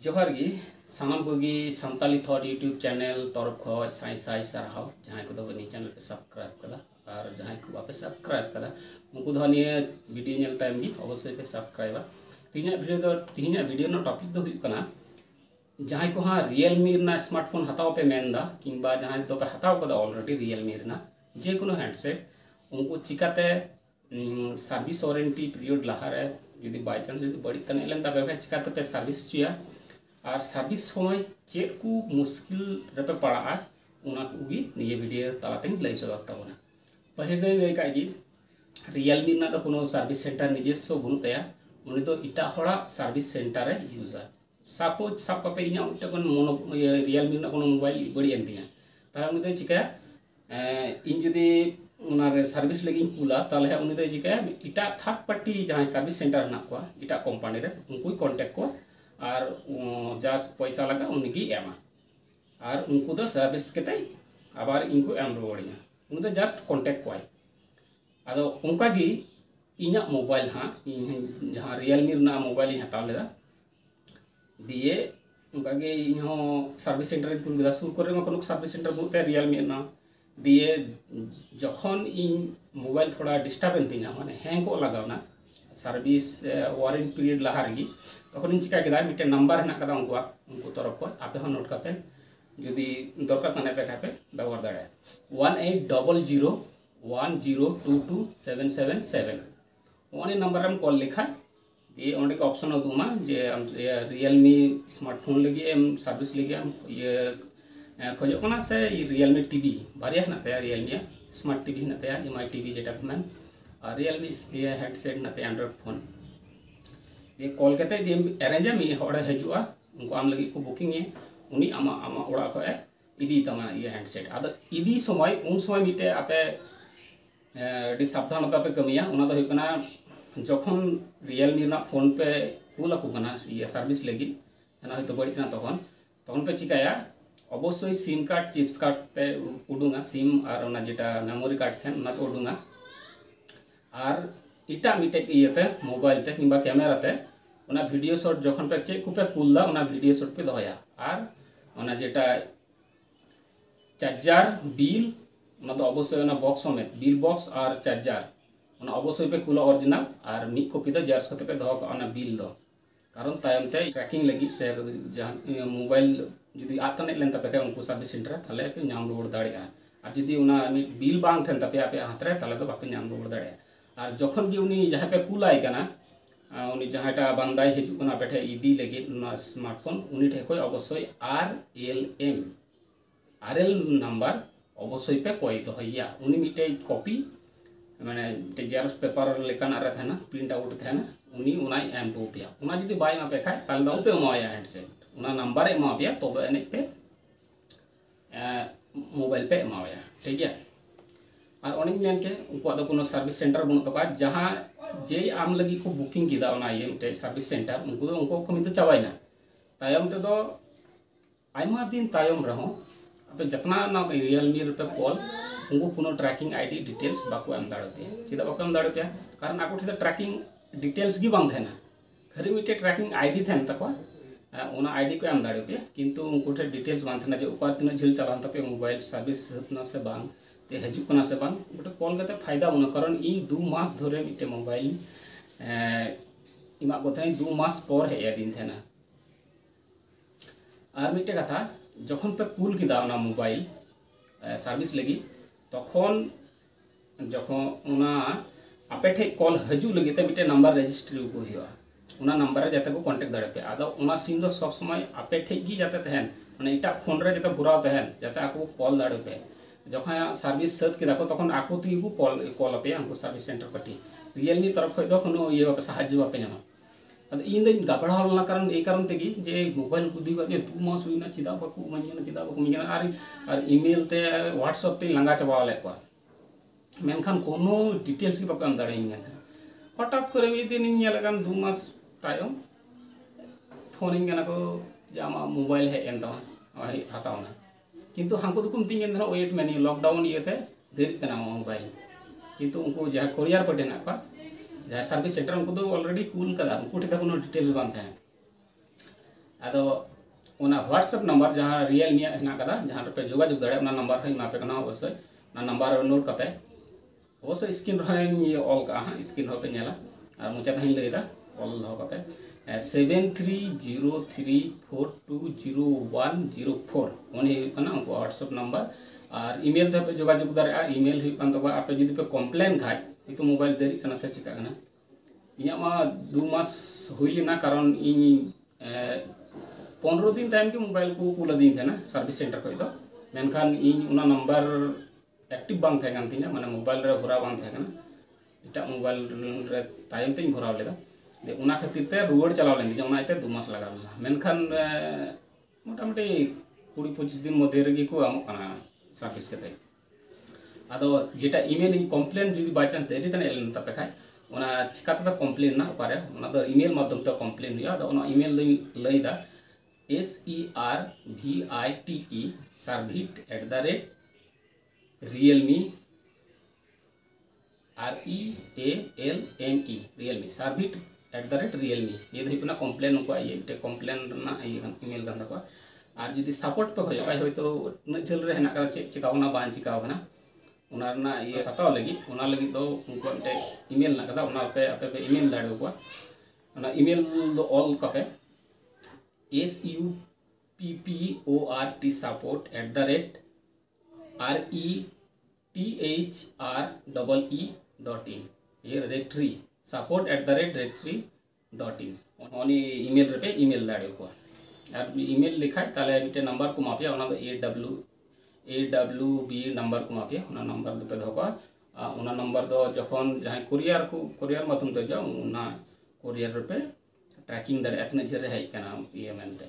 जोहार गी सानाम कोगी Santali thought YouTube channel तरफ खो साई साई सारहाव जहां को दो नी चैनल पे सब्सक्राइब कदा और जहां को बापे सब्सक्राइब कदा उनको दो निये वीडियो नेल टाइम गी अवश्य पे सब्सक्राइब तीना वीडियो नो टॉपिक दो हुई कना जहां को हाँ रियलमी ना स्मार्टफोन हताव पे मेनदा किंबा जहां दो पे हताव कदा ऑलरेडी रियलमी ना जे कोनो हैंडसेट उनको चिकाते सर्विस वारंटी पीरियड लहारे यदि बाय चांस यदि बड़ी तने लेन तबे चिकाते पे सर्विस चुया और सर्विस समय चेक को मुश्किल रेपे पड़ा उना कोगी निये वीडियो तालाते लई सदर ताबना पहिले लई कागी रियलमी ना तो कोनो सर्विस सेंटर निजेस्व बनु तया उनी तो इटा होड़ा सर्विस सेंटर रे यूजर सपोज सब पे इना उटा कोन मोनो रियलमी ना कोनो मोबाइल बड़ी एंतिया तारा उनी तो चिका इन जदी उनारे सर्विस लगी कुला ताले उनी तो चिका इटा थर्ड पार्टी जहां सर्विस सेंटर ना को इटा कंपनी रे उनको कांटेक्ट को और जास्ट पैसा लगा उनकी एमा और उनको तो सर्विस के आबार इनको एम रुआड़िया उन तो जस्ट कांटेक्ट को अदो उनका गी इना मोबाइल हाँ जहाँ रियलमी ना मोबाइल हताव लेदा दिए उनका गे इहो सर्विस सेंटर कुल गदा सुर करे कोनो सर्विस सेंटर बोलते रियलमी ना दिए जखन इन मोबाइल थोड़ा डिस्टर्ब एंतिना माने हैंग को लगावना सर्विस वारंटी पीरियड लहारगी तखन चिका केदा मिटे नंबर हेना कदा उनको तरफ को आपे हो नोट कापे जदि दरकार तने पे कापे व्यवहार दाड़े 180010227777 ओने नंबर हम कॉल लिखा ये ओंडे के ऑप्शन उदुमा जे रियलमी स्मार्टफोन लगी एम सर्विस लगी हम ये खोजो कना से रियलमी टीवी बारिया हेना तया रियलमी स्मार्ट टीवी हेना तया एमआई टीवी जेटा को मैं रियलमी हेडसेट नाते एंड्रॉइड फोन ये कॉल करते दिए अरेंज मी हड़े हजुआ उनको आम लगी को बुकिंग है उनी आमा आमा ओड़ा को इदी तमा ये हेडसेट आदो इदी समय उन समय मिटे आपे डी सावधानता पे कमिया उना दो हुकना जखन रियलमी ना फोन पे कुला को कना ये सर्विस लगी ना होय तो बड़ी ना तखन पे चिकाया अवश्य सिम कार्ड चिप्स कार्ड पे उडुंगा सिम और ओना जेटा मेमोरी कार्ड थेन ना को उडुंगा और इटा मिटे इयते मोबाइल ते किंबा कैमरा ते ओना वीडियो शॉट जखन पे चेक पे कुलदा ओना वीडियो शॉट पे दोया और ओना जेटा चार्जर बिल ओना तो अवश्य ओना बॉक्स समेत बिल बॉक्स और चार्जर ओना अवश्य पे कुला ओरिजिनल और मी कॉपी दो जेरॉक्स करते पे दो ओना बिल दो कारण तायम ते ट्रैकिंग लगी से जहां मोबाइल जदी आतने लेन तपे उनको सर्विस सेंटर थाले पे नाम रोड दाड़िया और जदी ओना बिल बांग थेन तपे आपे हाथ रे ताले तो बापे नाम रोड दाड़िया और जखन की उनी जहाँ पे कुलाई कना उनी जहाँटा बांदाई हजुकना पेठे इदी लगे स्मार्टफोन उनी ठे कोई अवश्य आरएल नंबर अवश्य पे कोई तो हैया उनी मिटे कॉपी माने जेरॉक्स पेपर लेकाना रे थाना प्रिंट आउट थाना उनी उना एम टू पिया उना जदी बाय मा पे खाय ताल दो पे माया हेडसेट उना नंबर एमा पिया तबे एने पे मोबाइल पे एमाया ठीक है और अनेक मेन के उनको दो कोनो सर्विस सेंटर बनु तका जहां जे आम लगी को बुकिंग किदा ओना ये मिटे सर्विस सेंटर उनको कमी तो चाबाइना तायम ते दो आइमा दिन तायम रहो अपे जतना ना रियलमी पे कॉल उनको कोनो ट्रैकिंग आईडी डिटेल्स बाको एम दाड़े पे सीधा बाको एम दाड़े पे कारण आको ठे ट्रैकिंग डिटेल्स गी बांग थेना खरी मिटे ट्रैकिंग आईडी थेन तको ओना आईडी को एम दाड़े पे किंतु उनको ठे डिटेल्स बांग थेना जे ओकर तिना झिल चलान तपे मोबाइल सर्विस हतना से बांग ते हजुकना से बांग गोटे कॉल करते फायदा बना कारण इन 2 मास धरे मिटे मोबाइल इमा को 2 मास पर हे दिन थेना और मिटे कथा जखन पे कुल किदा ओना मोबाइल सर्विस लगी तखन जखन ओना आपे ठे कॉल हजु लगी ते मिटे नंबर रजिस्ट्री को हिवा ओना नंबर जाते को कांटेक्ट दाड़े पे आदो ओना सिम दो सब समय आपे ठे गी जाते तहन माने इटा फोन रे जाते बुराव तहन जाते आको कॉल दाड़े पे जखन सर्विस सत के तखन आको ती को कॉल पे हमको सर्विस सेंटर पटी रियलमी तरफ खै दो कोनो ये साहाय्य बापे नामा अद इन दिन गबड़ा होला कारण ए कारण तेगी जे मोबाइल बुद्धि का 2 मास हुईना चिदा बाको मनिया चिदा बाको मनिया और ईमेल ते व्हाट्सएप ते लंगा चाबा ले को मेनखान कोनो डिटेल्स की बाको हम दाड़े इन हठात करे मी दिन इन लगन 2 मास तायम फोन इन को जामा मोबाइल है एंता हतावना किंतु हमको तो कुमती वेट मैनी लॉकडाउन ये देरी मोबाइल किंतु उनको जहाँ कोरियर पटे ना जहाँ सर्विस सेंटर उनको तो ऑलरेडी कूल कदा उनको ठेका कोनो डिटेल्स बांग थाना आदो उना व्हाट्सएप नंबर जहाँ रियलमी हेना कदा जहाँ पे जोगाजोग दाड़े उना नंबर हई मापे कना अवश्य ना नंबर नोट कापे अवश्य स्क्रीन रहे ऑल का हाँ स्क्रीन पे नेला और मुचा तहन लैदा ऑल दो कापे 7303420104 उनी कना व्हाट्सएप नंबर और ईमेल ते पे जोगाजोग दाड़े ईमेल हुई कान तबा आपे जदि पे कम्प्लेन खाय तो मोबाइल देरी कना से चिका कना इना मा 2 मास हुईलिना कारण इन 15 दिन टाइम के मोबाइल को कुला दिन थे ना सर्विस सेंटर को तो मेनखान इन उना नंबर एक्टिव बांग थे कान तिना माने मोबाइल रे भरा बांग थे काना इटा मोबाइल रे टाइम ते भरा लेदा दे उना खातिर ते रुवाड़ चलाव लेन दिना उना इते 2 मास लगा मेनखान मोटामुटी 20-25 दिन मध्य रे को आमो काना सर्विस के आदो जेटा ईमेल कम्प्लेन जो बाय चांस देरी तने एलन तपे खाय उना चिकाते कम्प्लेन ना ओकारे उना दो ईमेल माध्यम ते कम्प्लेन हुआ आदो उना email लैदा SERVITE servite@realme REALME realme servite@realme ये धरिपना कम्प्लेन को ये ते कम्प्लेन ना ईमेल गंदा को और जदि सपोर्ट पे खोज होय तो न झल रे हेना का चिकावना बान चिकावना उना ना ये सताव लगी उना लगी दो उनको ते ईमेल ना कदा उना पे आपे पे ईमेल दाड़ो को उना ईमेल दो ऑल कापे SUPPORT support@rethree.in ये rethree support@rethree.in ओनी ईमेल रे पे ईमेल दाड़ो को और ईमेल लिखा ताले मिटे नंबर को मापिया उना दो AWB नंबर को मापिया उना नंबर दो पे धोका उना नंबर दो जखन जहां कुरियर माध्यम ते जाओ उना कुरियर पे ट्रैकिंग दाड़े एतने झरे है कना ये मेनते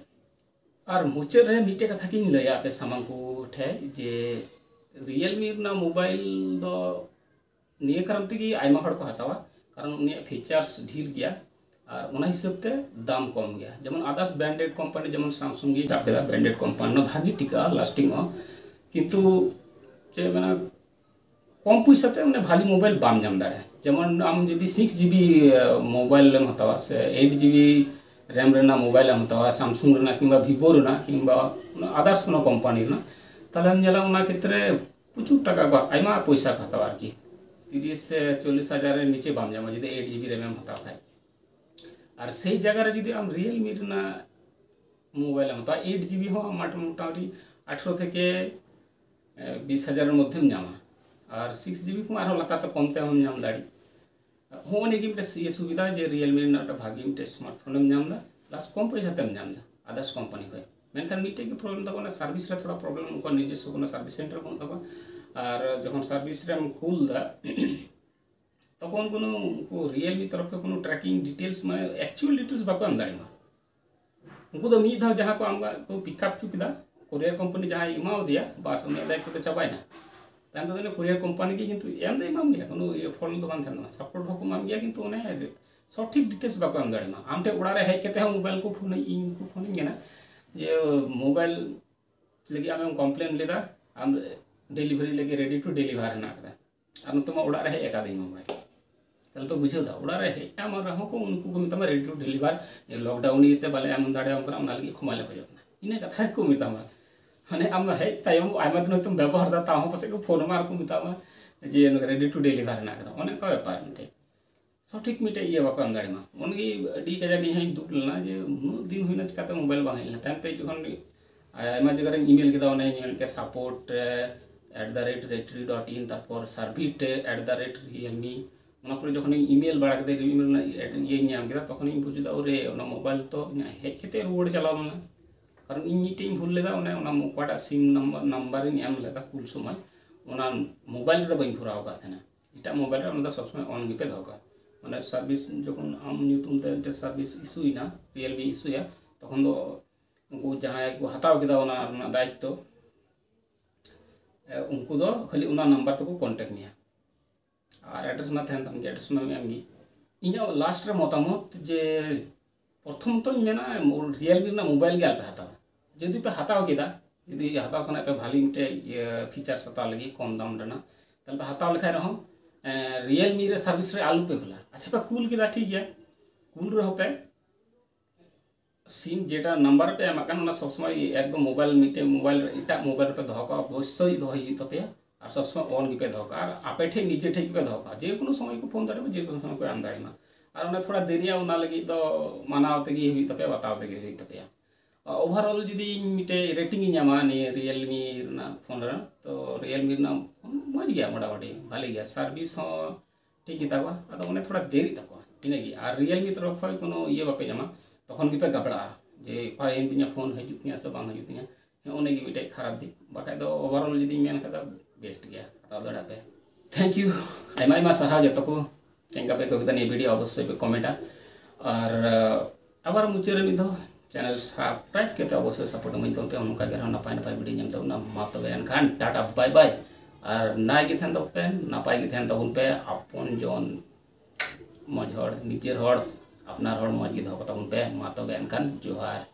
और मुचाद रे मिटे कथा किन लया पे सामान को ठे जे रियलमी ना मोबाइल दो निये कारण तेगी आयमा हड़ को हतावा कारण उनिया फीचर्स ढेर गया और उना हिसाब ते दाम कम गया जेमन अदर्स ब्रांडेड कंपनी जेमन सैमसंग गी चाप केदा ब्रांडेड कंपनी न भागी टिका लास्टिंग किंतु जे माने कम पैसा ते माने भाली मोबाइल बाम जाम दाड़े जेमन आम जदि 6GB मोबाइल लेम हतावा से 8GB रैम रेना मोबाइल हतावा सैमसंग रेना किंबा वीवो रेना किंबा अदर्स कोनो कंपनी रेना ताले नेला उना क्षेत्रे प्रचुर टाका को आयमा पैसा हतावा आरकी 30 से 40 हजार नीचे बाम जामा जदि 8GB रैम हतावा खाय और सही जगह रे जदि आम रियलमी रेना मोबाइल हतावा 8GB हो मोटामुटी 18 থেকে 20 हजार मध्य नामा और 6GB को आरो लता तो कमते हम नाम दाड़ी होने की ये सुविधा जे रियलमी ना भागी मिटे स्मार्टफोन में नाम दा प्लस कम पैसा तेम नाम दा अदर्स कंपनी को मेनखान मिटे की प्रॉब्लम तको ना सर्विस रे थोड़ा प्रॉब्लम उनको निजस्व को सर्विस सेंटर को तको और जखन सर्विस रे हम कूल दा तखन कोनो को रियलमी तरफ के कोनो ट्रैकिंग डिटेल्स में एक्चुअल डिटेल्स बाको हम दाड़ी उनको तो मी धा जहां को हम को पिकअप चुकिदा कुरियर कंपनी जहां इमाव दिया बस उन दाय को चबायना तान तो कुरियर कंपनी की किंतु एम दे इमाम गया कोनो ये फॉल दो बान थाना सपोर्ट हो को माम गया किंतु ने सठिक डिटेल्स बाको हम दाड़ी मा आमते उड़ा रे हेज केते हम मोबाइल को फोन इन को फोन गेना जे मोबाइल लगी आम कंप्लेन लेदा आम डिलीवरी लगी रेडी टू डिलीवर ना कदा आम तो उड़ा रे एका दिन मोबाइल तल पे बुझो दा उड़ा रे हेज आम रहो को उनको को मिता रेडी टू डिलीवर लॉकडाउन इते बाले आम दाड़े हम करा नालगी खमाले हो जाना इने कथा को मिता माने आम हेज तायम आयमा दिन तुम व्यवहार दा ताहो पसे को फोन मार को मिता जे रेडी टू डिलीवर ना कदा ओने का व्यापार मिटे सठिक मिटे ये बाको आम दाड़ी मा उनगी डी के जगह यही दुख लेना जे दिन हुइना चिकाते मोबाइल बांग हेलना तानते जखन आयमा जगह रे ईमेल केदा ओने के support@rethree.in तारपर servite@realme ओना पर जखन ईमेल बाड़ा के ईमेल ये नाम केदा तखन इन बुझदा ओरे ओना मोबाइल तो हेज केते रुवाड़ चलावना कारण इन मीटिंग भूल लेदा ओना मोकाटा सिम नंबर एम लेदा कुल समय ओना मोबाइल रे बइन फुराव का थना इटा मोबाइल रे ओना सब समय ऑन गिपे धोका माने सर्विस जखन आम न्यूतुम ते सर्विस इशू इना रियलमी इशू या तखन दो उनको जहां को हताव केदा ओना दायित्व उनको दो खाली ओना नंबर तक कांटेक्ट निया और एड्रेस में थान तम एड्रेस में एमगी इना लास्ट रे मतामत जे प्रथम तो मेना रियलमी ना मोबाइल के पे हताव जदि पे हताव केदा जदि हताव सना पे भाली मिटे फीचर्स हताव लगी कम दाम रेना तल पे हताव लिखा रहो रियलमी रे सर्विस रे आलू पे होला अच्छा पे कूल केदा ठीक है कूल रे पे सिम जेटा नंबर पे एम सब समय एकदम मोबाइल मिटे मोबाइल एटा मोबाइल पे दो अवश्य दो तपे और सब समय ऑन पे दो और आपे ठे निजे ठे पे दो जेको समय को फोन दाड़े जेको समय को आम दाड़े और थोड़ा देरिया लगे तो मानाव तेगे हुई तपे बताव तेगे हुई तपे ओवरऑल जुदी मिटे रेटिंग नामा नहीं रियलमी फोन तो रियलमी फोन मज गया मोटामुटी भाले गया सर्विस ठीक गीता अने थोड़ा देरी तक इनगे और रियलमी तरफ को ये बापे नामा तखन गे पे गबड़ा जे एन तीन फोन हजूतिया से बांग हजूतिया उन्हें मिटे खराब दिक बाका दो ओवरऑल जुदी मेन का बेस्ट गया हताव दाड़ा पे थैंक यू आयमा सारा जो को चेंगा पे को वीडियो अवश्य पे कमेंटा और आबार मुचारे मिद चैनल सब्सक्राइब के अवश्य सपोर्ट मन तो पे उनका नपाय नपाय वीडियो नाम तबना मा तबे एनखान टाटा बाय बाय और नाय गे थान तबे नपाय गे थान तबन पे आपन जन मज हड़ निजेर हड़ अपनार हड़ मज गे दो तबन पे मा तबे एनखान जोहार।